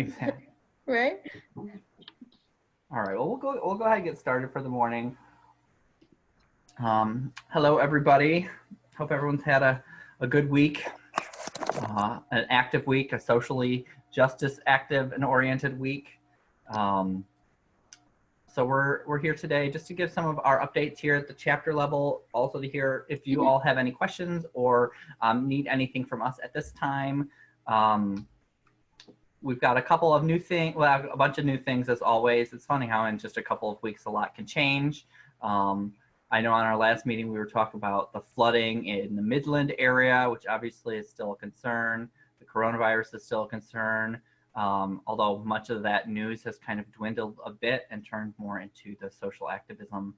Exactly. Right? All right. Well, we'll go ahead and get started for the morning. Hello, everybody. Hope everyone's had a good week, an active week, a socially justice active and oriented week. Um, so we're here today just to give some of our updates here at the chapter level. Also to hear if you all have any questions or need anything from us at this time. We've got a couple of new things, well, a bunch of new things as always. It's funny how in just a couple of weeks a lot can change. I know on our last meeting we were talking about the flooding in the Midland area, which obviously is still a concern. The coronavirus is still a concern, although much of that news has kind of dwindled a bit and turned more into the social activism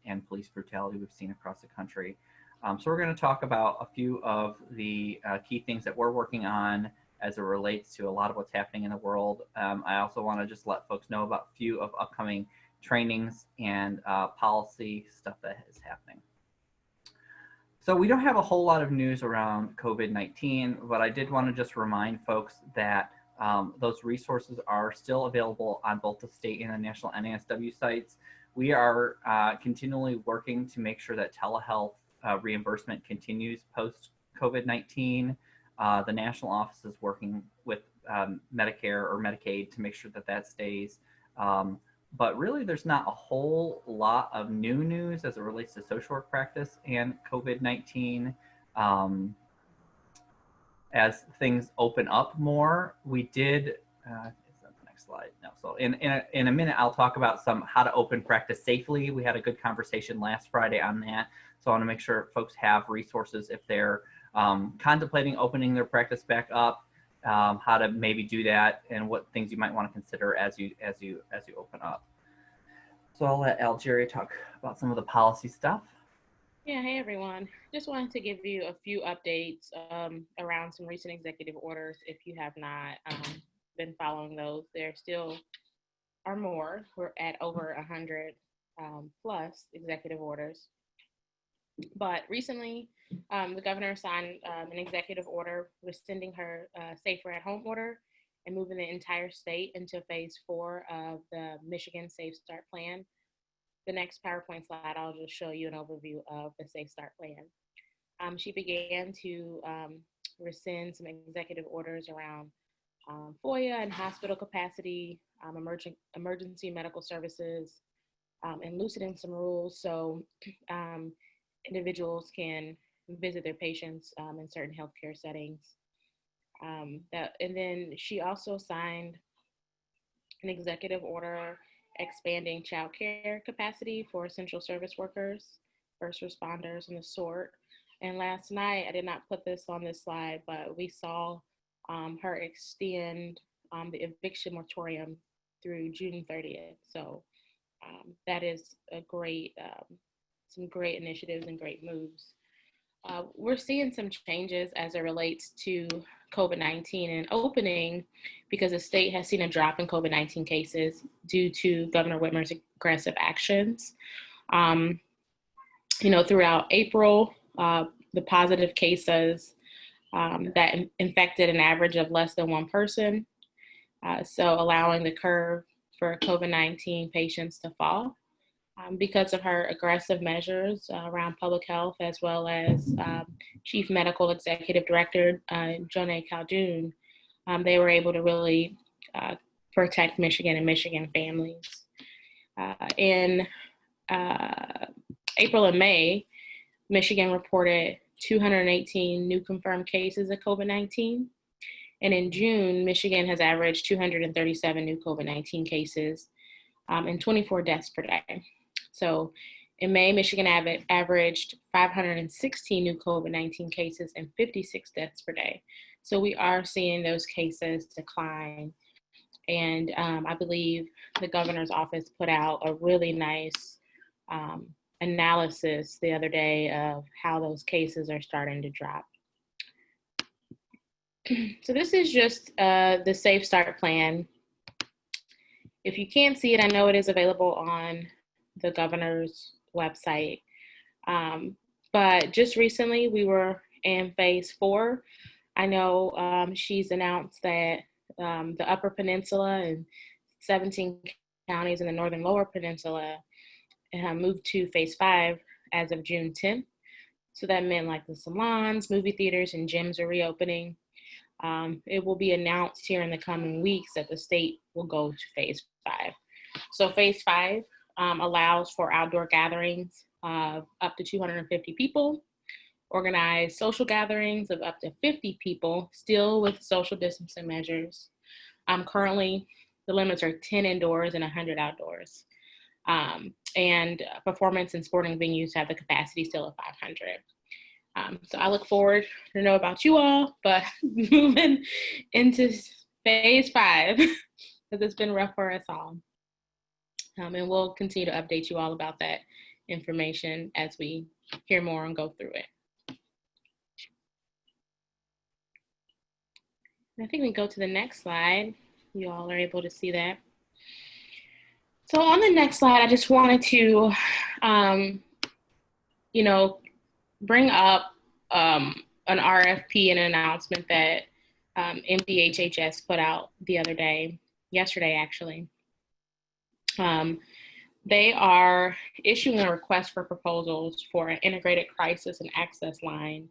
and police brutality we've seen across the country. So we're going to talk about a few of the key things that we're working on as it relates to a lot of what's happening in the world. I also want to just let folks know about a few of upcoming trainings and policy stuff that is happening. So we don't have a whole lot of news around COVID-19, but I did want to just remind folks that those resources are still available on both the state and the national NASW sites. We are continually working to make sure that telehealth reimbursement continues post-COVID-19. The national office is working with Medicare or Medicaid to make sure that that stays. But really, there's not a whole lot of new news as it relates to social work practice and COVID-19. As things open up more, we did, is that the next slide? No, so in a minute, I'll talk about how to open practice safely. We had a good conversation last Friday on that. So I want to make sure folks have resources if they're contemplating opening their practice back up, how to maybe do that, and what things you might want to consider as you open up. So I'll let Algeria talk about some of the policy stuff. Yeah, hey everyone. Just wanted to give you a few updates around some recent executive orders. If you have not been following those, there still are more. We're at over 100 plus executive orders. But recently, the governor signed an executive order rescinding her safer at home order and moving the entire state into phase 4 of the Michigan Safe Start Plan. The next PowerPoint slide, I'll just show you an overview of the Safe Start Plan. She began to rescind some executive orders around FOIA and hospital capacity, emergency medical services, and loosening some rules so individuals can visit their patients in certain healthcare settings. And then she also signed an executive order expanding child care capacity for essential service workers, first responders, and the sort. And last night, I did not put this on this slide, but we saw her extend the eviction moratorium through June 30th. So that is a great, some great initiatives and great moves. We're seeing some changes as it relates to COVID-19 and opening because the state has seen a drop in COVID-19 cases due to Governor Whitmer's aggressive actions. Throughout April, the positive cases that infected an average of less than one person, so allowing the curve for COVID-19 patients to fall. Because of her aggressive measures around public health, as well as Chief Medical Executive Director Jonae Calhoun, they were able to really protect Michigan and Michigan families. In April and May, Michigan reported 218 new confirmed cases of COVID-19. And in June, Michigan has averaged 237 new COVID-19 cases and 24 deaths per day. So in May, Michigan averaged 516 new COVID-19 cases and 56 deaths per day. So we are seeing those cases decline. And I believe the governor's office put out a really nice analysis the other day of how those cases are starting to drop. So this is just the Safe Start Plan. If you can't see it, I know it is available on the governor's website. But just recently, we were in phase 4. I know she's announced that The Upper Peninsula and 17 counties in the Northern Lower Peninsula moved to phase 5 as of June 10th. So that meant like the salons, movie theaters, and gyms are reopening. It will be announced here in the coming weeks that the state will go to phase 5. So phase 5 allows for outdoor gatherings of up to 250 people, organized social gatherings of up to 50 people, still with social distancing measures. Currently, the limits are 10 indoors and 100 outdoors. And performance and sporting venues have the capacity still of 500. So I look forward to know about you all, but moving into phase 5, because it's been rough for us all. And we'll continue to update you all about that information as we hear more and go through it. I think we go to the next slide. You all are able to see that. So on the next slide, I just wanted to, bring up an RFP and an announcement that MDHHS put out yesterday actually. They are issuing a request for proposals for an integrated crisis and access line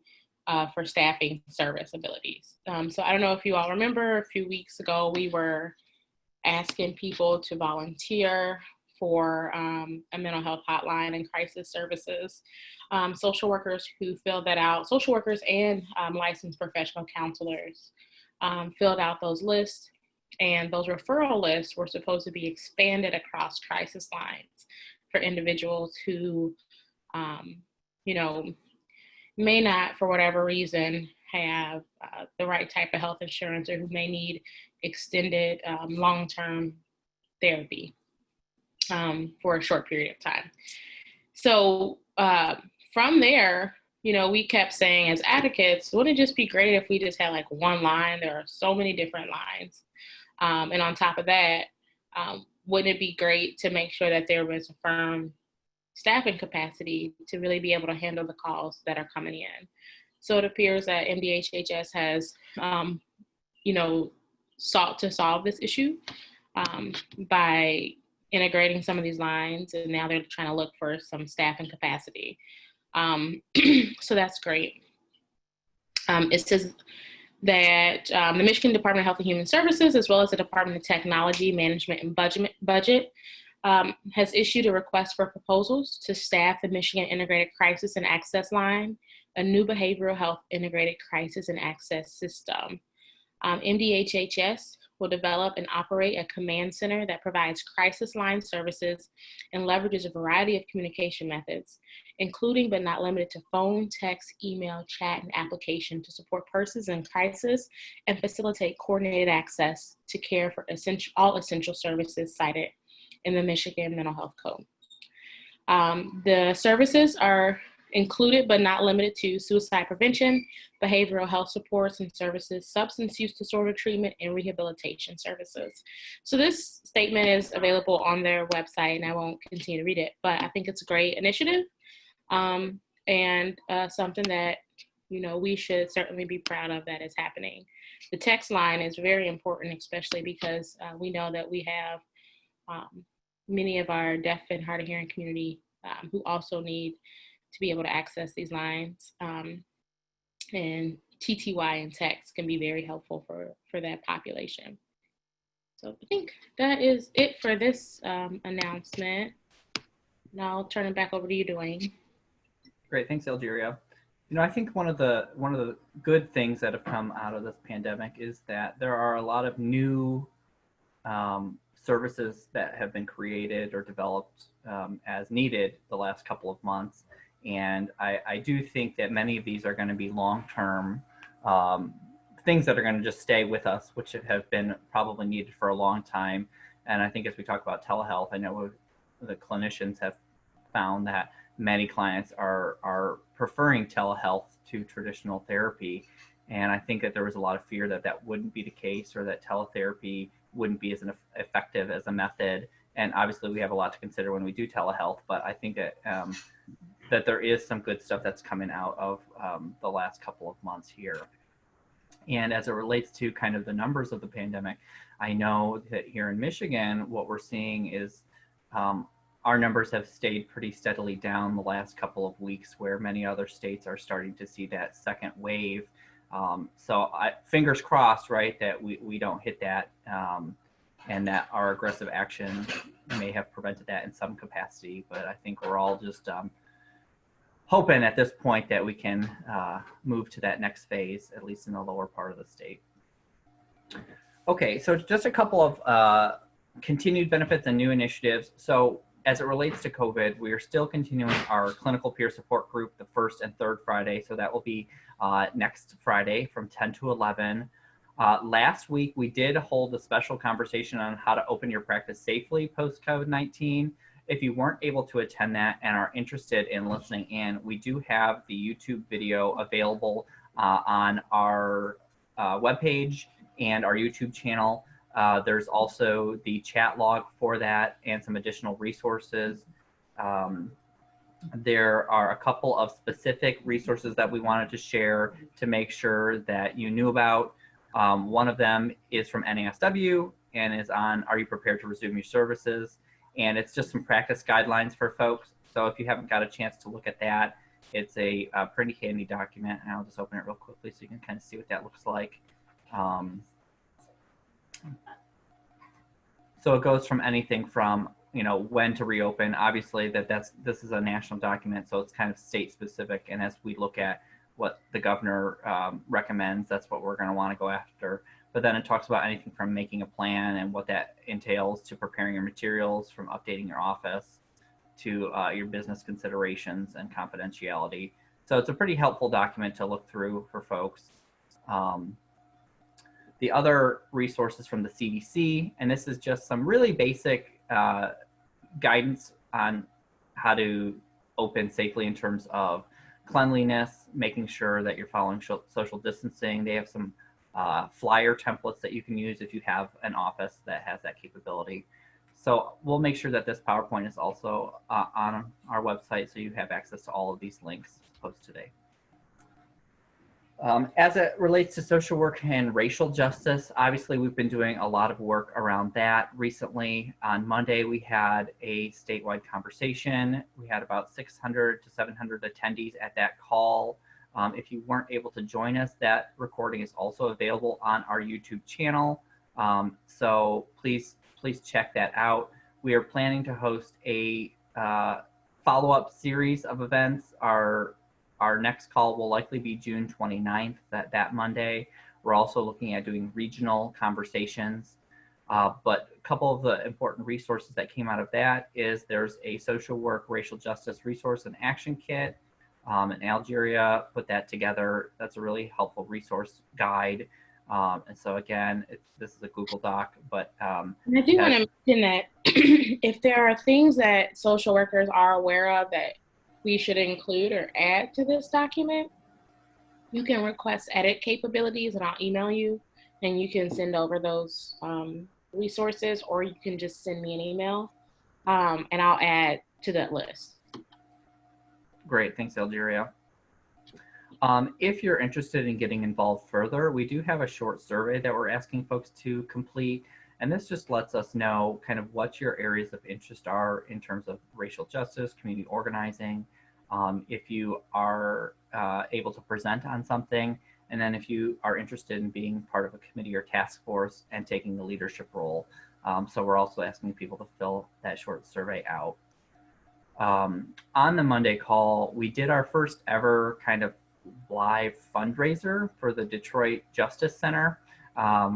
for staffing service abilities. So I don't know if you all remember, a few weeks ago, we were asking people to volunteer for a mental health hotline and crisis services. Social workers who filled that out, social workers and licensed professional counselors filled out those lists, and those referral lists were supposed to be expanded across crisis lines for individuals who, may not, for whatever reason, have the right type of health insurance, or who may need extended long-term therapy for a short period of time. So from there, we kept saying as advocates, wouldn't it just be great if we just had like one line? There are so many different lines. And on top of that, wouldn't it be great to make sure that there was a firm staffing capacity to really be able to handle the calls that are coming in? So it appears that MDHHS has, sought to solve this issue by integrating some of these lines, and now they're trying to look for some staffing capacity. So that's great. It says that the Michigan Department of Health and Human Services, as well as the Department of Technology, Management, and Budget, has issued a request for proposals to staff the Michigan Integrated Crisis and Access Line, a new behavioral health integrated crisis and access system. MDHHS will develop and operate a command center that provides crisis line services and leverages a variety of communication methods, including but not limited to phone, text, email, chat, and application, to support persons in crisis and facilitate coordinated access to care for all essential services cited in the Michigan Mental Health Code. The services are included but not limited to suicide prevention, behavioral health supports and services, substance use disorder treatment, and rehabilitation services. So this statement is available on their website, and I won't continue to read it, but I think it's a great initiative and something that we should certainly be proud of that is happening. The text line is very important, especially because we know that we have many of our deaf and hard of hearing community who also need to be able to access these lines. And TTY and text can be very helpful for that population. So I think that is it for this announcement. And I'll turn it back over to you, Dwayne. Great, thanks, Algeria. I think one of the good things that have come out of this pandemic is that there are a lot of new services that have been created or developed as needed the last couple of months. And I do think that many of these are going to be long-term things that are going to just stay with us, which have been probably needed for a long time. And I think as we talk about telehealth, I know the clinicians have found that many clients are preferring telehealth to traditional therapy. And I think that there was a lot of fear that that wouldn't be the case, or that teletherapy wouldn't be as effective as a method. And obviously we have a lot to consider when we do telehealth, but I think that that there is some good stuff that's coming out of the last couple of months here. And as it relates to kind of the numbers of the pandemic, I know that here in Michigan, what we're seeing is our numbers have stayed pretty steadily down the last couple of weeks, where many other states are starting to see that second wave. So fingers crossed, right, that we don't hit that, and that our aggressive action may have prevented that in some capacity. But I think we're all just hoping at this point that we can move to that next phase, at least in the lower part of the state. Okay, so just a couple of continued benefits and new initiatives. So as it relates to COVID, we are still continuing our clinical peer support group the first and third Friday. So that will be next Friday from 10 to 11. Last week, we did hold a special conversation on how to open your practice safely post-COVID-19. If you weren't able to attend that and are interested in listening in, we do have the YouTube video available on our webpage and our YouTube channel. There's also the chat log for that and some additional resources. There are a couple of specific resources that we wanted to share to make sure that you knew about. One of them is from NASW and is on Are You Prepared to Resume Your Services? And it's just some practice guidelines for folks. So if you haven't got a chance to look at that, it's a pretty handy document. And I'll just open it real quickly so you can kind of see what that looks like. So it goes from anything from, when to reopen. Obviously, this is a national document, so it's kind of state specific. And as we look at what the governor recommends, that's what we're going to want to go after. But then it talks about anything from making a plan and what that entails, to preparing your materials, from updating your office, to your business considerations and confidentiality. So it's a pretty helpful document to look through for folks. The other resources from the CDC, and this is just some really basic guidance on how to open safely in terms of cleanliness, making sure that you're following social distancing. They have some flyer templates that you can use if you have an office that has that capability. So we'll make sure that this PowerPoint is also on our website, so you have access to all of these links post today. As it relates to social work and racial justice, obviously we've been doing a lot of work around that recently. On Monday, we had a statewide conversation. We had about 600 to 700 attendees at that call. If you weren't able to join us, that recording is also available on our YouTube channel. So please check that out. We are planning to host a follow-up series of events. Our next call will likely be June 29th, that Monday. We're also looking at doing regional conversations. But a couple of the important resources that came out of that is there's a social work racial justice resource and action kit. And Algeria put that together. That's a really helpful resource guide. And so again, this is a Google Doc, but and I do want to mention that if there are things that social workers are aware of that we should include or add to this document, you can request edit capabilities and I'll email you and you can send over those resources, or you can just send me an email and I'll add to that list. Great, thanks, Algeria. If you're interested in getting involved further, we do have a short survey that we're asking folks to complete. And this just lets us know kind of what your areas of interest are in terms of racial justice, community organizing, if you are able to present on something, and then if you are interested in being part of a committee or task force and taking the leadership role. So we're also asking people to fill that short survey out. On the Monday call, we did our first ever kind of live fundraiser for the Detroit Justice Center,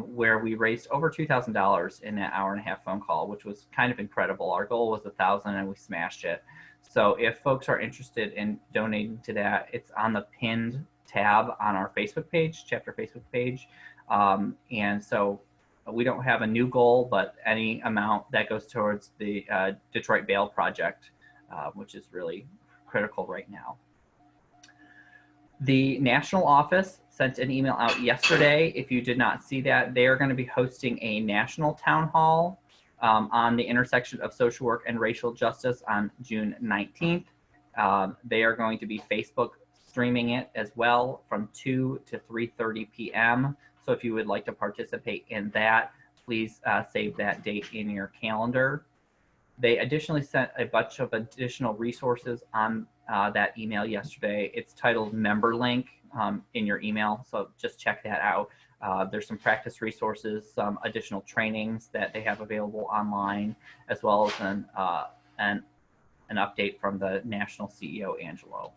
where we raised over $2,000 in that hour-and-a-half phone call, which was kind of incredible. Our goal was 1,000 and we smashed it. So if folks are interested in donating to that, it's on the pinned tab on our Facebook page, chapter Facebook page. And so we don't have a new goal, but any amount that goes towards the Detroit Bail Project, which is really critical right now. The national office sent an email out yesterday. If you did not see that, they are going to be hosting a national town hall on the intersection of social work and racial justice on June 19th. They are going to be Facebook streaming it as well from 2 to 3:30 p.m. So if you would like to participate in that, please save that date in your calendar. They additionally sent a bunch of additional resources on that email yesterday. It's titled Member Link in your email, so just check that out. There's some practice resources, some additional trainings that they have available online, as well as an update from the national CEO, Angelo.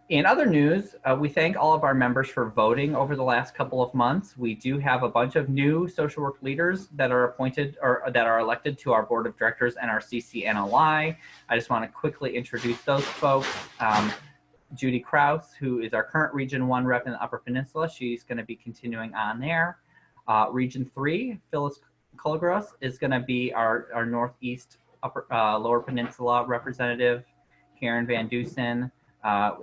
In other news, we thank all of our members for voting over the last couple of months. We do have a bunch of new social work leaders that are appointed or that are elected to our board of directors and our CCNLI. I just want to quickly introduce those folks. Judy Kraus, who is our current Region 1 rep in the Upper Peninsula. She's going to be continuing on there. Region 3, Phyllis Colagros is going to be our Northeast Lower Peninsula representative. Karen Van Dusen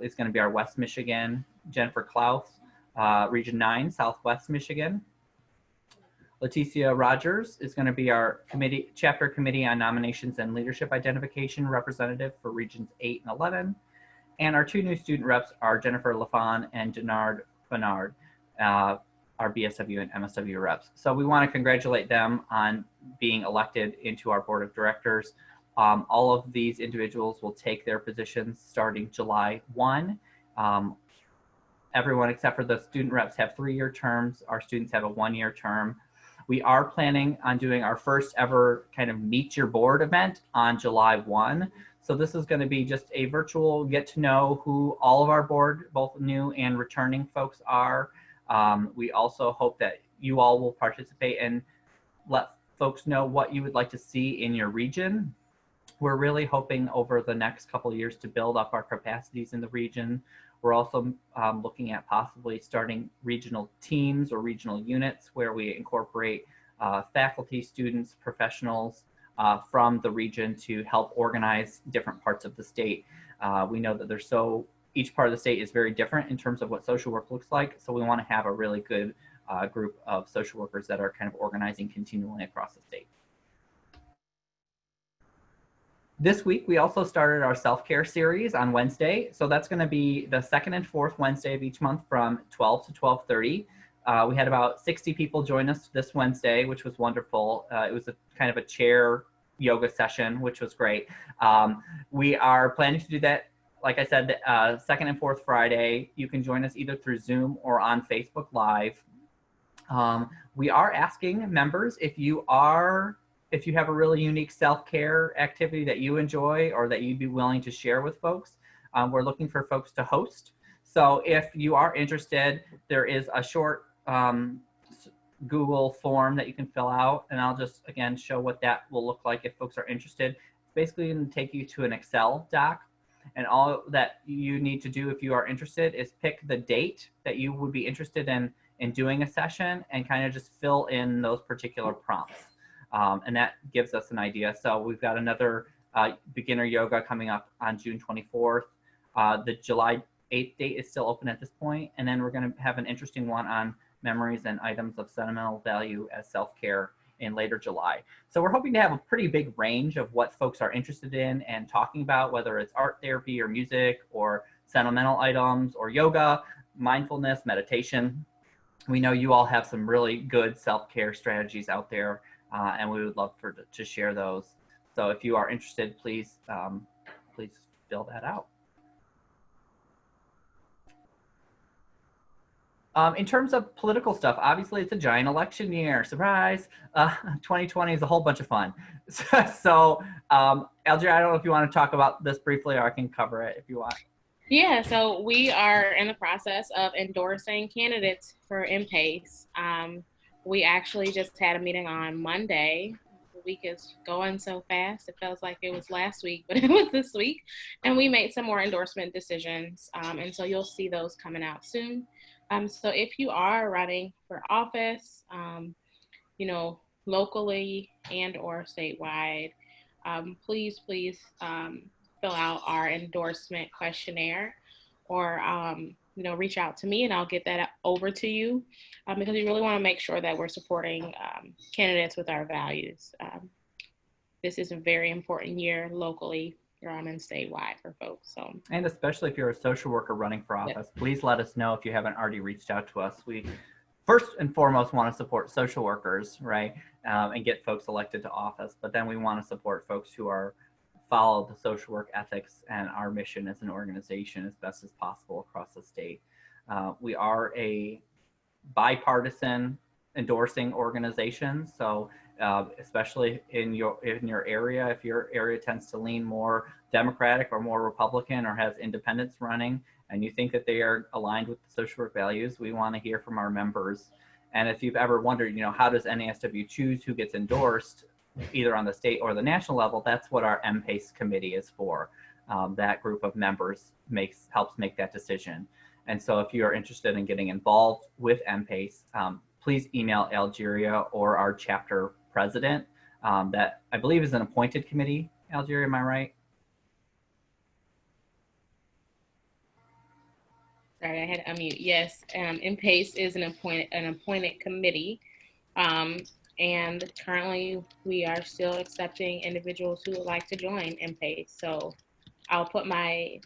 is going to be our West Michigan. Jennifer Klaus, Region 9, Southwest Michigan. Leticia Rogers is going to be our chapter committee on nominations and leadership identification representative for Regions 8 and 11. And our two new student reps are Jennifer LaFawn and Denard Bernard, our BSW and MSW reps. So we want to congratulate them on being elected into our board of directors. All of these individuals will take their positions starting July 1. Everyone except for the student reps have 3-year terms. Our students have a 1-year term. We are planning on doing our first ever kind of meet your board event on July 1. So this is going to be just a virtual get to know who all of our board, both new and returning folks are. We also hope that you all will participate and let folks know what you would like to see in your region. We're really hoping over the next couple of years to build up our capacities in the region. We're also looking at possibly starting regional teams or regional units where we incorporate faculty, students, professionals from the region to help organize different parts of the state. We know that each part of the state is very different in terms of what social work looks like. So we want to have a really good group of social workers that are kind of organizing continually across the state. This week, we also started our self-care series on Wednesday. So that's going to be the second and fourth Wednesday of each month from 12 to 12:30. We had about 60 people join us this Wednesday, which was wonderful. It was a kind of a chair yoga session, which was great. We are planning to do that, like I said, second and fourth Friday. You can join us either through Zoom or on Facebook Live. We are asking members if you have a really unique self-care activity that you enjoy or that you'd be willing to share with folks. We're looking for folks to host. So if you are interested, there is a short Google form that you can fill out, and I'll just, again, show what that will look like if folks are interested. It's basically going to take you to an Excel doc, and all that you need to do if you are interested is pick the date that you would be interested in doing a session and kind of just fill in those particular prompts. And that gives us an idea. So we've got another beginner yoga coming up on June 24th. The July 8th date is still open at this point. And then we're going to have an interesting one on memories and items of sentimental value as self-care in later July. So we're hoping to have a pretty big range of what folks are interested in and talking about, whether it's art therapy or music or sentimental items or yoga, mindfulness, meditation. We know you all have some really good self-care strategies out there. And we would love to share those. So if you are interested, please fill that out. In terms of political stuff, obviously it's a giant election year. Surprise! 2020 is a whole bunch of fun. So Alger, I don't know if you want to talk about this briefly, or I can cover it if you want. Yeah, so we are in the process of endorsing candidates for MPACE. We actually just had a meeting on Monday. The week is going so fast. It feels like it was last week, but it was this week. And we made some more endorsement decisions. And so you'll see those coming out soon. So if you are running for office, locally and or statewide, please fill out our endorsement questionnaire or reach out to me and I'll get that over to you because we really want to make sure that we're supporting candidates with our values. This is a very important year locally and statewide for folks. So, and especially if you're a social worker running for office, please let us know if you haven't already reached out to us. We first and foremost want to support social workers, right, and get folks elected to office. But then we want to support folks who are follow the social work ethics and our mission as an organization as best as possible across the state. We are a bipartisan endorsing organization, so especially in your area, if your area tends to lean more Democratic or more Republican or has independents running, and you think that they are aligned with the social work values, we want to hear from our members. And if you've ever wondered, how does NASW choose who gets endorsed, either on the state or the national level, that's what our MPACE committee is for. That group of members helps make that decision. And so if you are interested in getting involved with MPACE, please email Algeria or our chapter president. That I believe is an appointed committee. Algeria, am I right? Sorry, I had to unmute. Yes, MPACE is an appointed committee. And currently we are still accepting individuals who would like to join MPACE. So I'll put my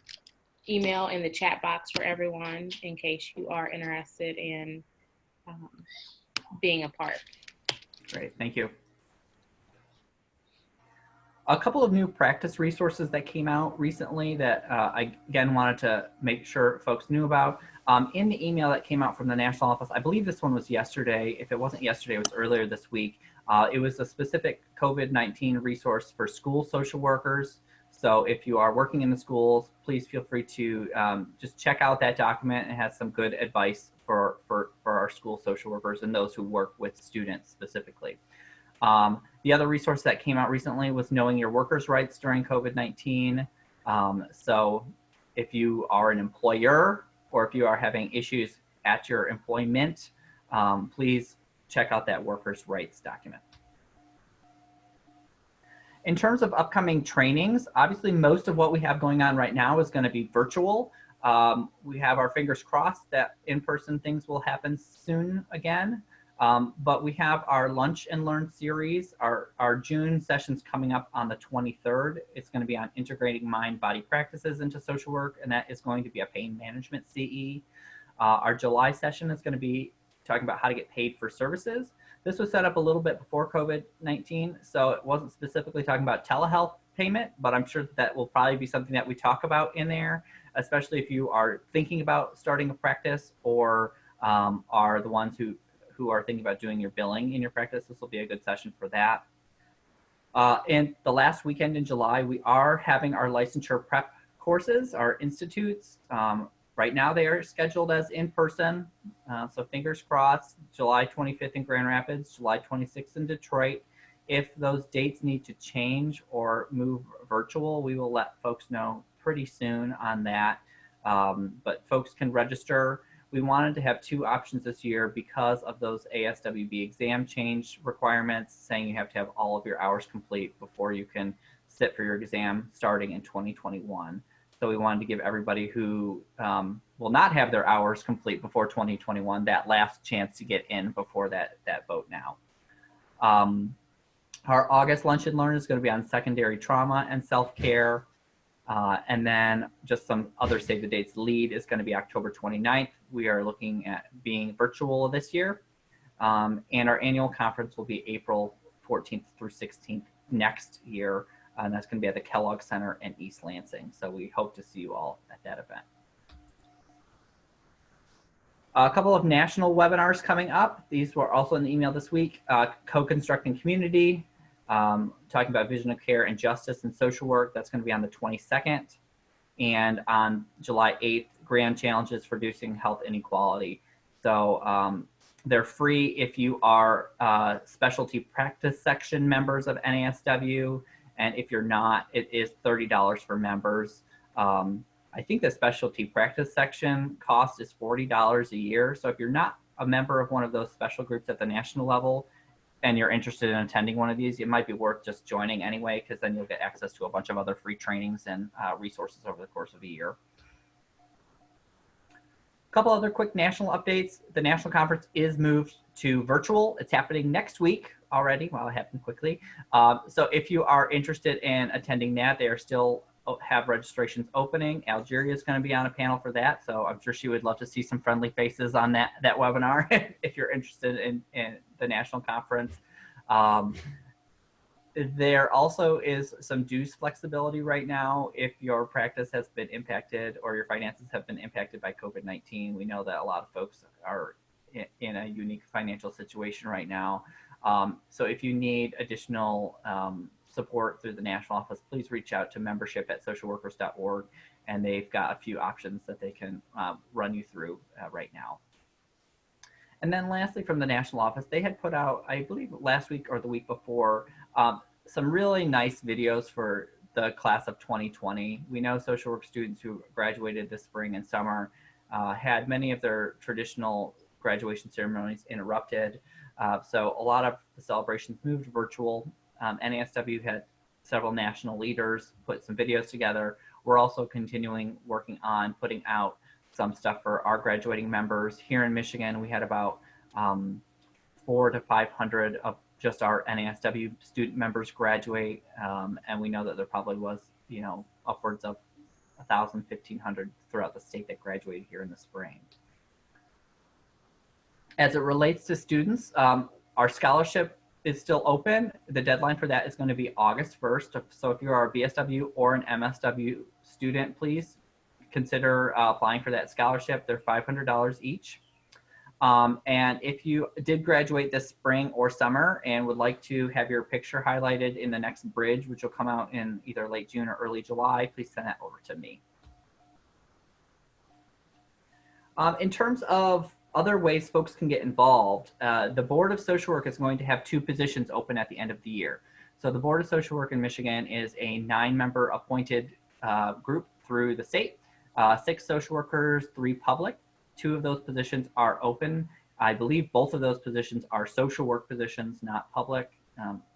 email in the chat box for everyone in case you are interested in being a part. Great, thank you. A couple of new practice resources that came out recently that I again wanted to make sure folks knew about. In the email that came out from the national office, I believe this one was yesterday. If it wasn't yesterday, it was earlier this week. It was a specific COVID-19 resource for school social workers. So if you are working in the schools, please feel free to just check out that document. It has some good advice for our school social workers and those who work with students specifically. The other resource that came out recently was Knowing Your Workers' Rights During COVID-19. So if you are an employer or if you are having issues at your employment, please check out that workers' rights document. In terms of upcoming trainings, obviously most of what we have going on right now is going to be virtual. We have our fingers crossed that in-person things will happen soon again. But we have our Lunch and Learn series. Our June session's coming up on the 23rd. It's going to be on integrating mind-body practices into social work, and that is going to be a pain management CE. Our July session is going to be talking about how to get paid for services. This was set up a little bit before COVID-19, so it wasn't specifically talking about telehealth payment, but I'm sure that will probably be something that we talk about in there, especially if you are thinking about starting a practice or are the ones who are thinking about doing your billing in your practice. This will be a good session for that. And the last weekend in July, we are having our licensure prep courses, our institutes. Right now they are scheduled as in-person, so fingers crossed, July 25th in Grand Rapids, July 26th in Detroit. If those dates need to change or move virtual, we will let folks know pretty soon on that. But folks can register. We wanted to have two options this year because of those ASWB exam change requirements, saying you have to have all of your hours complete before you can sit for your exam starting in 2021. So we wanted to give everybody who will not have their hours complete before 2021 that last chance to get in before that vote now. Our August Lunch and Learn is going to be on secondary trauma and self-care. And then just some other save the dates. Lead is going to be October 29th. We are looking at being virtual this year. And our annual conference will be April 14th through 16th next year. And that's going to be at the Kellogg Center in East Lansing. So we hope to see you all at that event. A couple of national webinars coming up. These were also in the email this week. Co-constructing community, talking about vision of care and justice and social work. That's going to be on the 22nd. And on July 8th, grand challenges for reducing health inequality. So they're free if you are specialty practice section members of NASW. And if you're not, it is $30 for members. I think the specialty practice section cost is $40 a year. So if you're not a member of one of those special groups at the national level and you're interested in attending one of these, it might be worth just joining anyway, because then you'll get access to a bunch of other free trainings and resources over the course of a year. A couple other quick national updates. The national conference is moved to virtual. It's happening next week already. Well, it happened quickly. So if you are interested in attending that, they are still have registrations opening. Algeria is going to be on a panel for that, so I'm sure she would love to see some friendly faces on that webinar if you're interested in the national conference. There also is some dues flexibility right now if your practice has been impacted or your finances have been impacted by COVID-19. We know that a lot of folks are in a unique financial situation right now. So if you need additional support through the national office, please reach out to membership@socialworkers.org, and they've got a few options that they can run you through right now. And then lastly, from the national office, they had put out, I believe last week or the week before, some really nice videos for the class of 2020. We know social work students who graduated this spring and summer had many of their traditional graduation ceremonies interrupted. So a lot of the celebrations moved virtual. NASW had several national leaders put some videos together. We're also continuing working on putting out some stuff for our graduating members. Here in Michigan, we had about 400 to 500 of just our NASW student members graduate. And we know that there probably was, upwards of 1,000, 1,500 throughout the state that graduated here in the spring. As it relates to students, our scholarship is still open. The deadline for that is going to be August 1st. So if you are a BSW or an MSW student, please consider applying for that scholarship. They're $500 each. And if you did graduate this spring or summer and would like to have your picture highlighted in the next bridge, which will come out in either late June or early July, please send that over to me. In terms of other ways folks can get involved, the Board of Social Work is going to have 2 positions open at the end of the year. So the Board of Social Work in Michigan is a 9-member appointed group through the state, 6 social workers, 3 public. 2 of those positions are open. I believe both of those positions are social work positions, not public,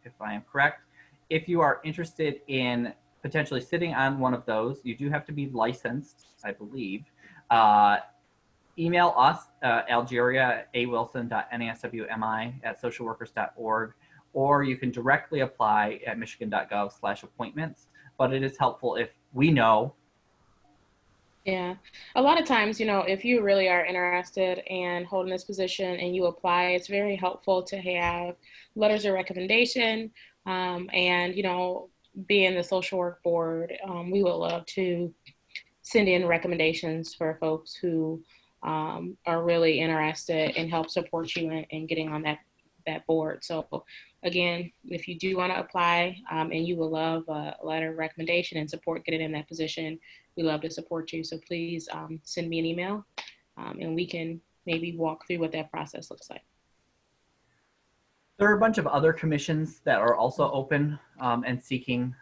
if I am correct. If you are interested in potentially sitting on one of those, you do have to be licensed, I believe. Email us, algeriaawilson.naswmi@socialworkers.org, or you can directly apply at michigan.gov/appointments. But it is helpful if we know. Yeah, a lot of times, if you really are interested in holding this position and you apply, it's very helpful to have letters of recommendation. And, being the social work board, we would love to send in recommendations for folks who are really interested and help support you in getting on that board. So again, if you do want to apply and you will love a letter of recommendation and support getting in that position, we love to support you. So please send me an email and we can maybe walk through what that process looks like. There are a bunch of other commissions that are also open and seeking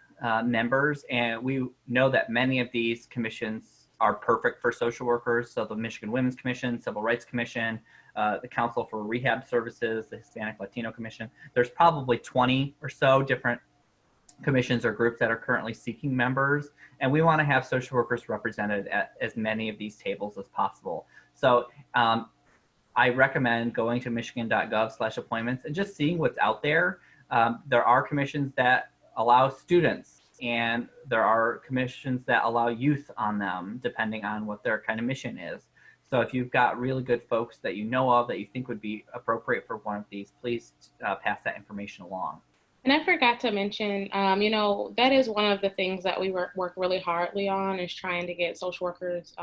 members, and we know that many of these commissions are perfect for social workers. So the Michigan Women's Commission, Civil Rights Commission, the Council for Rehab Services, the Hispanic Latino Commission. There's probably 20 or so different commissions or groups that are currently seeking members, and we want to have social workers represented at as many of these tables as possible. So I recommend going to michigan.gov/appointments and just seeing what's out there. There are commissions that allow students, and there are commissions that allow youth on them, depending on what their kind of mission is. So if you've got really good folks that you know of that you think would be appropriate for one of these, please pass that information along. And I forgot to mention, that is one of the things that we work really hardly on, is trying to get social workers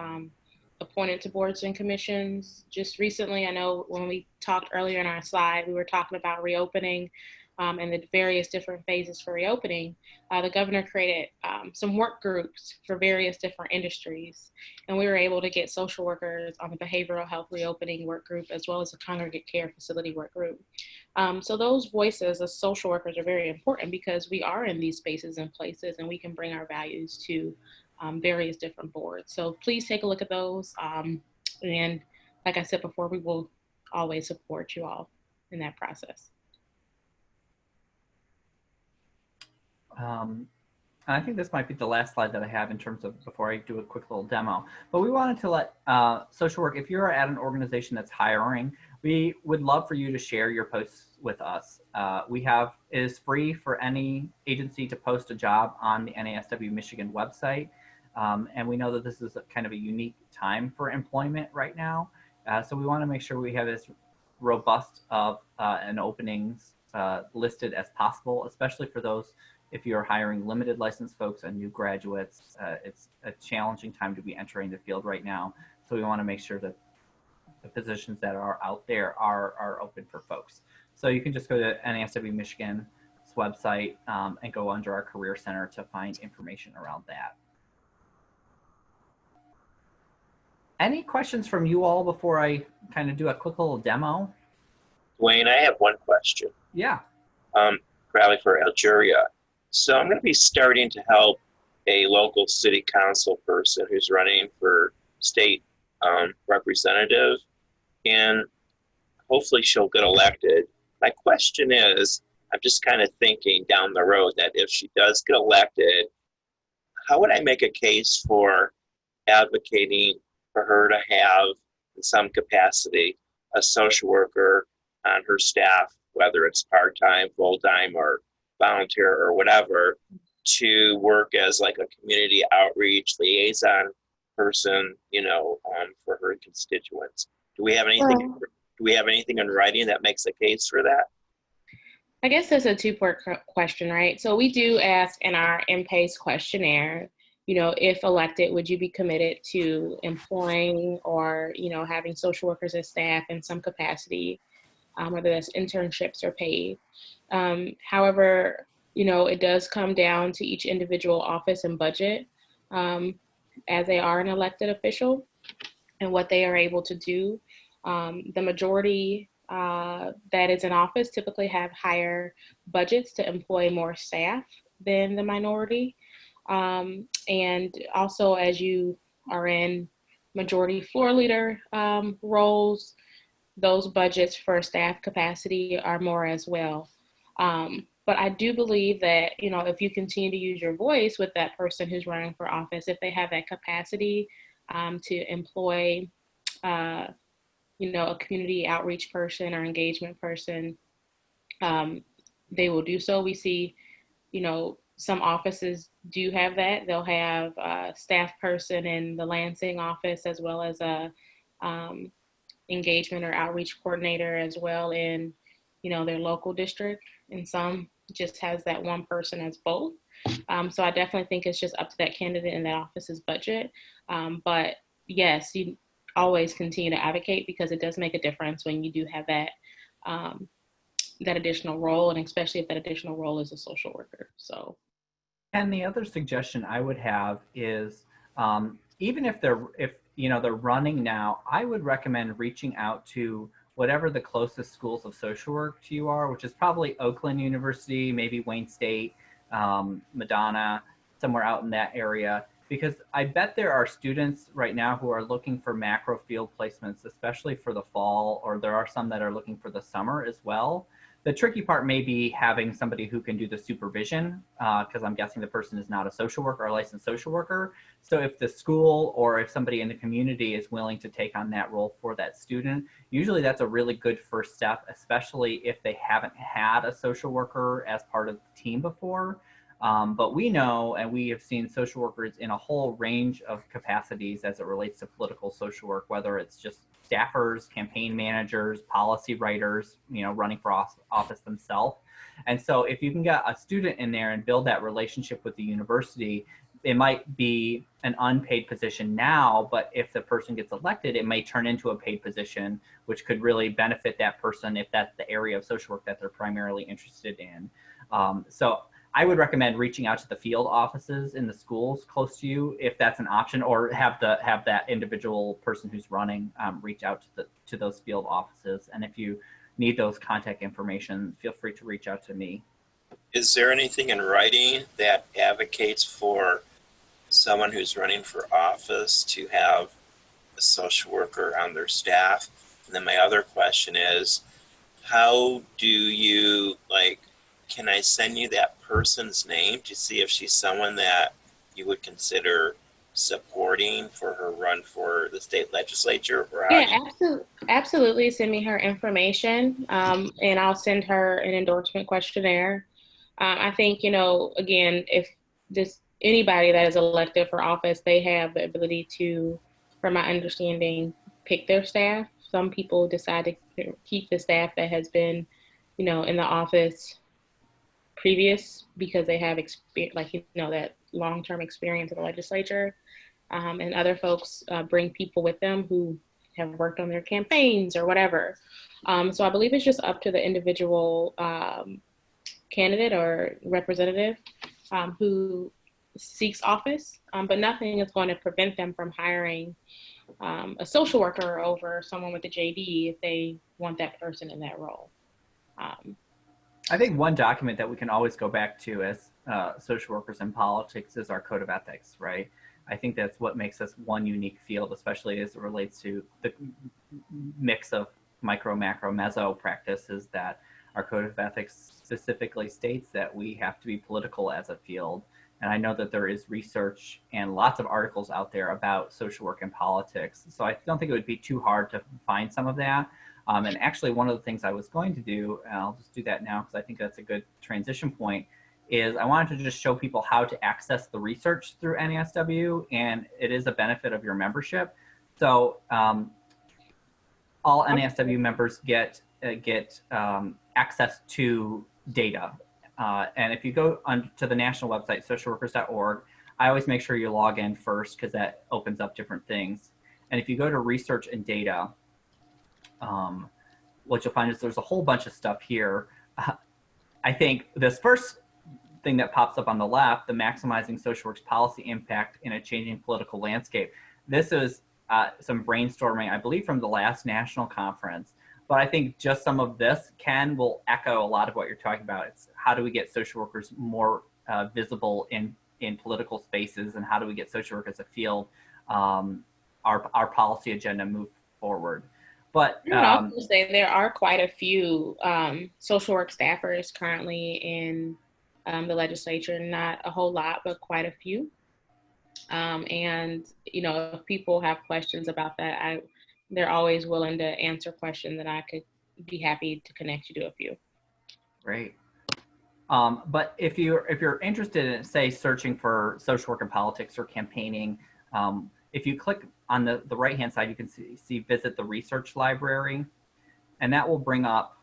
appointed to boards and commissions. Just recently, I know when we talked earlier in our slide, we were talking about reopening and the various different phases for reopening. The governor created some work groups for various different industries, and we were able to get social workers on the behavioral health reopening work group, as well as the congregate care facility work group. So those voices as social workers are very important because we are in these spaces and places, and we can bring our values to various different boards. So please take a look at those. And like I said before, we will always support you all in that process. I think this might be the last slide that I have in terms of before I do a quick little demo. But we wanted to let social work, if you're at an organization that's hiring, We would love for you to share your posts with us. It is free for any agency to post a job on the NASW-Michigan website. And we know that this is kind of a unique time for employment right now. So we want to make sure we have as robust of an openings listed as possible, especially for those if you're hiring limited license folks and new graduates. It's a challenging time to be entering the field right now. So we want to make sure that the positions that are out there are open for folks. So you can just go to NASW-Michigan's website and go under our Career Center to find information around that. Any questions from you all before I kind of do a quick little demo? Dwayne, I have one question. Yeah. Probably for Algeria. So I'm going to be starting to help a local city council person who's running for state representative, and hopefully she'll get elected. My question is, I'm just kind of thinking down the road that if she does get elected, how would I make a case for advocating for her to have, in some capacity, a social worker on her staff, whether it's part-time, full-time, or volunteer or whatever, to work as like a community outreach liaison person, for her constituents? Do we have anything in writing that makes a case for that? I guess that's a two-part question, right? So we do ask in our MPACE questionnaire, if elected, would you be committed to employing or, having social workers as staff in some capacity, whether that's internships or paid? However, it does come down to each individual office and budget as they are an elected official and what they are able to do. The majority that is in office typically have higher budgets to employ more staff than the minority. And also, as you are in majority floor leader roles, those budgets for staff capacity are more as well. But I do believe that, if you continue to use your voice with that person who's running for office, if they have that capacity to employ, a community outreach person or engagement person, they will do so. We see, some offices do have that. They'll have a staff person in the Lansing office as well as a engagement or outreach coordinator as well in, their local district. And some just has that one person as both. So I definitely think it's just up to that candidate and that office's budget. But yes, you always continue to advocate because it does make a difference when you do have that that additional role, and especially if that additional role is a social worker. So. And the other suggestion I would have is, even if they're running now, I would recommend reaching out to whatever the closest schools of social work to you are, which is probably Oakland University, maybe Wayne State, Madonna, somewhere out in that area. Because I bet there are students right now who are looking for macro field placements, especially for the fall, or there are some that are looking for the summer as well. The tricky part may be having somebody who can do the supervision, because I'm guessing the person is not a social worker or a licensed social worker. So if the school or if somebody in the community is willing to take on that role for that student, usually that's a really good first step, especially if they haven't had a social worker as part of the team before. But we know, and we have seen social workers in a whole range of capacities as it relates to political social work, whether it's just staffers, campaign managers, policy writers, running for office themselves. And so if you can get a student in there and build that relationship with the university, it might be an unpaid position now, but if the person gets elected, it may turn into a paid position, which could really benefit that person if that's the area of social work that they're primarily interested in. So I would recommend reaching out to the field offices in the schools close to you if that's an option, or have that individual person who's running reach out to those field offices. And if you need those contact information, feel free to reach out to me. Is there anything in writing that advocates for someone who's running for office to have a social worker on their staff? And then my other question is, how do you, can I send you that person's name to see if she's someone that you would consider supporting for her run for the state legislature? Or how do Yeah, absolutely. Send me her information, and I'll send her an endorsement questionnaire. I think, again, if this anybody that is elected for office, they have the ability to, from my understanding, pick their staff. Some people decide to keep the staff that has been, in the office previous because they have experience, like, that long-term experience in the legislature. And other folks bring people with them who have worked on their campaigns or whatever. So I believe it's just up to the individual candidate or representative who seeks office, but nothing is going to prevent them from hiring a social worker over someone with a JD if they want that person in that role. I think one document that we can always go back to as social workers in politics is our code of ethics, right? I think that's what makes us one unique field, especially as it relates to the mix of micro, macro, meso practices, that our code of ethics specifically states that we have to be political as a field. And I know that there is research and lots of articles out there about social work and politics. So I don't think it would be too hard to find some of that. And actually, one of the things I was going to do, and I'll just do that now because I think that's a good transition point, is I wanted to just show people how to access the research through NASW, and it is a benefit of your membership. So all NASW members get access to data. And if you go to the national website, socialworkers.org, I always make sure you log in first because that opens up different things. And if you go to research and data, what you'll find is there's a whole bunch of stuff here. I think this first thing that pops up on the left, the maximizing social work's policy impact in a changing political landscape. This is some brainstorming, I believe, from the last national conference. But I think just some of this will echo a lot of what you're talking about. It's how do we get social workers more visible in political spaces, and how do we get social work as a field, our policy agenda move forward. But I would also say there are quite a few social work staffers currently in the legislature, not a whole lot, but quite a few. And, if people have questions about that, they're always willing to answer questions, and I could be happy to connect you to a few. Great. But if you're interested in, say, searching for social work and politics or campaigning, if you click on the right-hand side, you can see visit the research library, and that will bring up,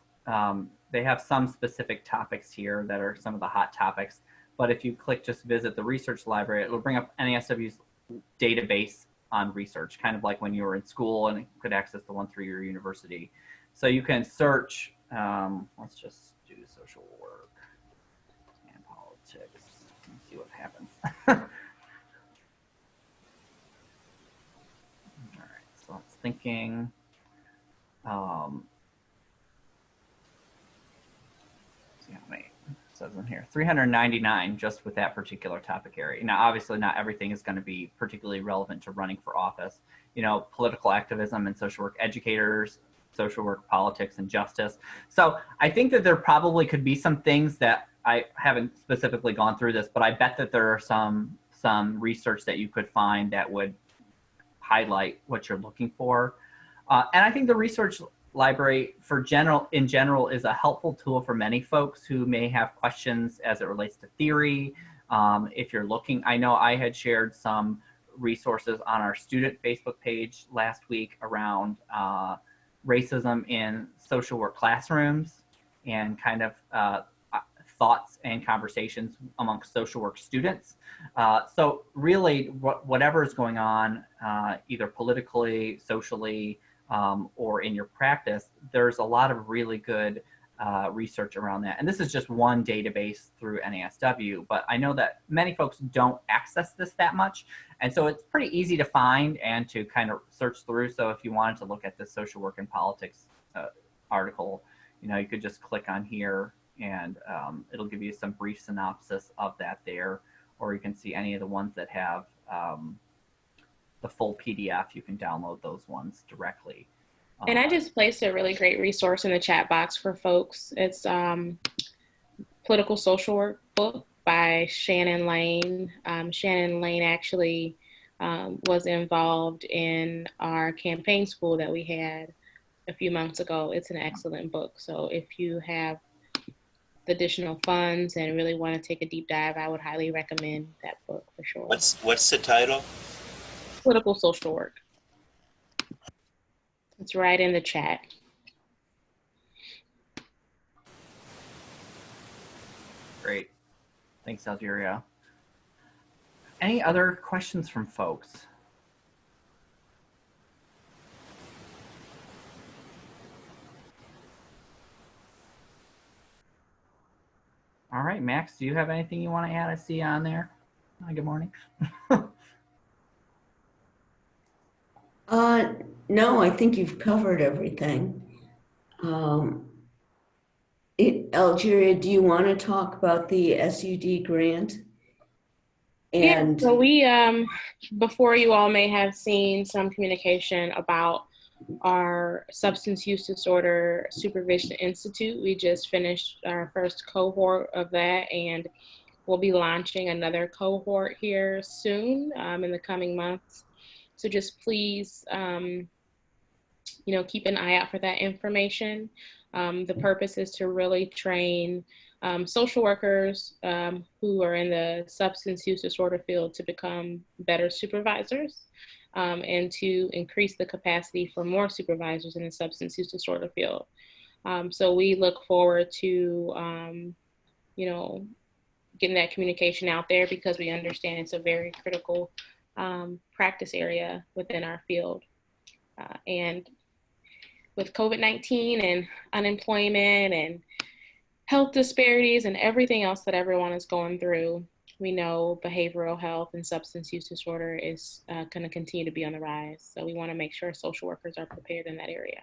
they have some specific topics here that are some of the hot topics. But if you click just visit the research library, it will bring up NASW's database on research, kind of like when you were in school and could access the one through your university. So you can search, let's just do social work and politics and see what happens. All right, so it's thinking, see how many it says in here, 399 just with that particular topic area. Now, obviously not everything is going to be particularly relevant to running for office. Political activism and social work educators, social work, politics, and justice. So I think that there probably could be some things that I haven't specifically gone through this, but I bet that there are some research that you could find that would highlight what you're looking for. And I think the research library in general is a helpful tool for many folks who may have questions as it relates to theory. If you're looking, I know I had shared some resources on our student Facebook page last week around racism in social work classrooms and kind of thoughts and conversations amongst social work students. So really whatever is going on, either politically, socially, or in your practice, there's a lot of really good research around that. And this is just one database through NASW, but I know that many folks don't access this that much. And so it's pretty easy to find and to kind of search through. So if you wanted to look at the social work and politics article, you could just click on here and it'll give you some brief synopsis of that there, or you can see any of the ones that have the full PDF. You can download those ones directly. And I just placed a really great resource in the chat box for folks. It's Political Social Work book by Shannon Lane. Shannon Lane actually was involved in our campaign school that we had a few months ago. It's an excellent book. So if you have the additional funds and really want to take a deep dive, I would highly recommend that book for sure. What's the title? Political Social Work. It's right in the chat. Great. Thanks, Algeria. Any other questions from folks? All right, Max, do you have anything you want to add? I see you on there. Hi, good morning. No, I think you've covered everything. Algeria, do you want to talk about the SUD grant? And yeah, so we, before you all may have seen some communication about our Substance Use Disorder Supervision Institute. We just finished our first cohort of that, and we'll be launching another cohort here soon in the coming months. So just please, keep an eye out for that information. The purpose is to really train social workers who are in the substance use disorder field to become better supervisors and to increase the capacity for more supervisors in the substance use disorder field. So we look forward to, getting that communication out there because we understand it's a very critical practice area within our field. And with COVID-19 and unemployment and health disparities and everything else that everyone is going through, we know behavioral health and substance use disorder is going to continue to be on the rise. So we want to make sure social workers are prepared in that area.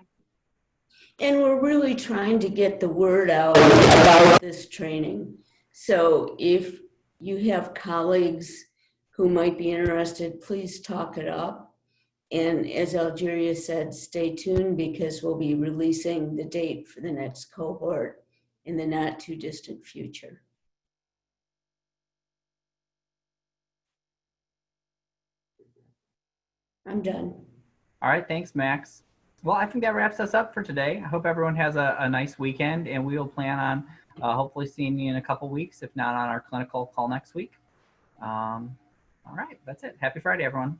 And we're really trying to get the word out about this training. So if you have colleagues who might be interested, please talk it up. And as Algeria said, stay tuned because we'll be releasing the date for the next cohort in the not too distant future. I'm done. All right, thanks, Max. Well, I think that wraps us up for today. I hope everyone has a nice weekend, and we will plan on hopefully seeing you in a couple weeks, if not on our clinical call next week. All right, that's it. Happy Friday, everyone.